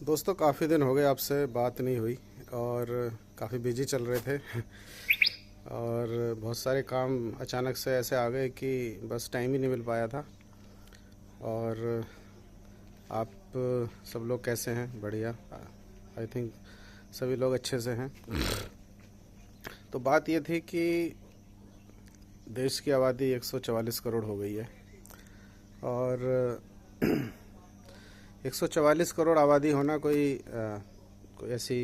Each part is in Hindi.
दोस्तों काफ़ी दिन हो गए आपसे बात नहीं हुई और काफ़ी बिजी चल रहे थे और बहुत सारे काम अचानक से ऐसे आ गए कि बस टाइम ही नहीं मिल पाया था। और आप सब लोग कैसे हैं? बढ़िया, आई थिंक सभी लोग अच्छे से हैं। तो बात ये थी कि देश की आबादी 144 करोड़ हो गई है और 144 करोड़ आबादी होना कोई ऐसी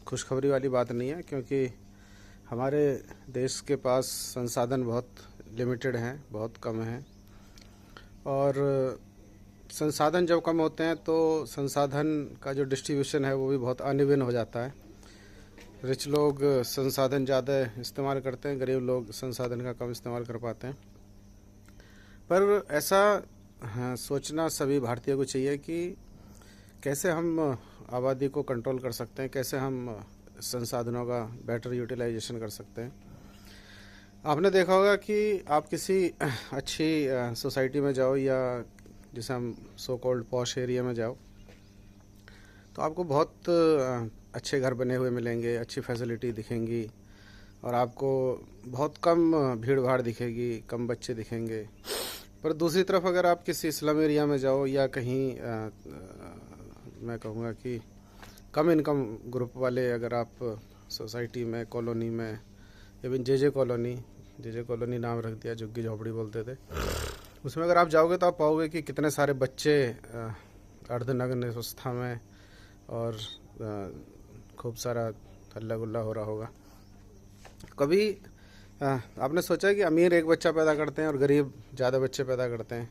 खुशखबरी वाली बात नहीं है, क्योंकि हमारे देश के पास संसाधन बहुत लिमिटेड हैं, बहुत कम हैं। और संसाधन जब कम होते हैं तो संसाधन का जो डिस्ट्रीब्यूशन है वो भी बहुत अनइवन हो जाता है। रिच लोग संसाधन ज़्यादा इस्तेमाल करते हैं, गरीब लोग संसाधन का कम इस्तेमाल कर पाते हैं। पर ऐसा सोचना सभी भारतीयों को चाहिए कि कैसे हम आबादी को कंट्रोल कर सकते हैं, कैसे हम संसाधनों का बेटर यूटिलाइजेशन कर सकते हैं। आपने देखा होगा कि आप किसी अच्छी सोसाइटी में जाओ या जिसे हम सो कॉल्ड पॉश एरिया में जाओ, तो आपको बहुत अच्छे घर बने हुए मिलेंगे, अच्छी फैसिलिटी दिखेंगी और आपको बहुत कम भीड़ भाड़ दिखेगी, कम बच्चे दिखेंगे। पर दूसरी तरफ अगर आप किसी स्लम एरिया में जाओ या कहीं मैं कहूँगा कि कम इनकम ग्रुप वाले अगर आप सोसाइटी में, कॉलोनी में, इवन जे कॉलोनी नाम रख दिया, झुग्गी झोपड़ी बोलते थे, उसमें अगर आप जाओगे तो आप पाओगे कि कितने सारे बच्चे अर्धनग्न अवस्था में और खूब सारा हल्ला गुल्ला हो रहा होगा। कभी आपने सोचा कि अमीर एक बच्चा पैदा करते हैं और गरीब ज़्यादा बच्चे पैदा करते हैं।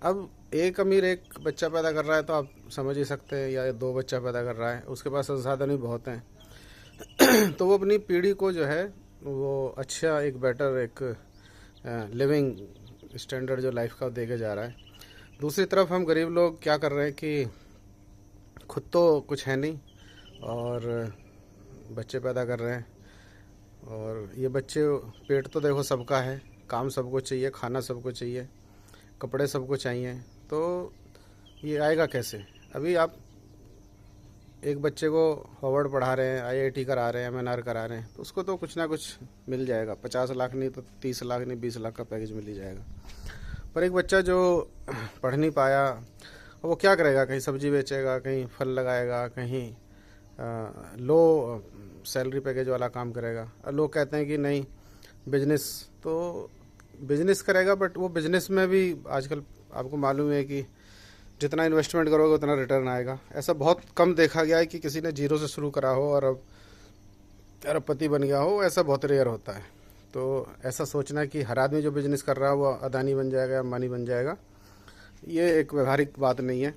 अब एक अमीर एक बच्चा पैदा कर रहा है तो आप समझ ही सकते हैं, या दो बच्चा पैदा कर रहा है, उसके पास संसाधन भी बहुत हैं तो वो अपनी पीढ़ी को जो है वो अच्छा एक बेटर एक लिविंग स्टैंडर्ड जो लाइफ का दे के जा रहा है। दूसरी तरफ हम गरीब लोग क्या कर रहे हैं कि खुद तो कुछ है नहीं और बच्चे पैदा कर रहे हैं। और ये बच्चे, पेट तो देखो सबका है, काम सबको चाहिए, खाना सबको चाहिए, कपड़े सबको चाहिए, तो ये आएगा कैसे? अभी आप एक बच्चे को हार्वर्ड पढ़ा रहे हैं, आईआईटी करा रहे हैं, एमएनआर करा रहे हैं, तो उसको तो कुछ ना कुछ मिल जाएगा। 50 लाख नहीं तो 30 लाख नहीं 20 लाख का पैकेज मिल ही जाएगा। पर एक बच्चा जो पढ़ नहीं पाया, वो क्या करेगा? कहीं सब्जी बेचेगा, कहीं फल लगाएगा, कहीं लो सैलरी पैकेज वाला काम करेगा। और लोग कहते हैं कि नहीं बिजनेस, तो बिजनेस करेगा, बट वो बिजनेस में भी आजकल आपको मालूम है कि जितना इन्वेस्टमेंट करोगे उतना रिटर्न आएगा। ऐसा बहुत कम देखा गया है कि किसी ने जीरो से शुरू करा हो और अब अरबपति बन गया हो, ऐसा बहुत रेयर होता है। तो ऐसा सोचना कि हर आदमी जो बिजनेस कर रहा है वो अदानी बन जाएगा, अंबानी बन जाएगा, ये एक व्यवहारिक बात नहीं है।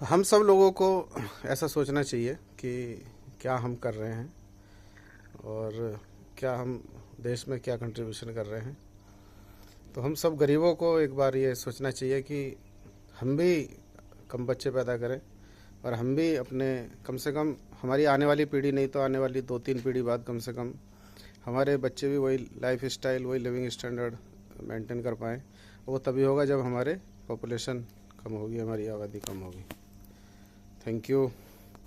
हम सब लोगों को ऐसा सोचना चाहिए कि क्या हम कर रहे हैं और क्या हम देश में क्या कंट्रीब्यूशन कर रहे हैं। तो हम सब गरीबों को एक बार ये सोचना चाहिए कि हम भी कम बच्चे पैदा करें और हम भी अपने, कम से कम हमारी आने वाली पीढ़ी नहीं तो आने वाली 2-3 पीढ़ी बाद कम से कम हमारे बच्चे भी वही लाइफ स्टाइल, वही लिविंग स्टैंडर्ड मेंटेन कर पाएँ। वो तभी होगा जब हमारे पॉपुलेशन कम होगी, हमारी आबादी कम होगी। Thank you.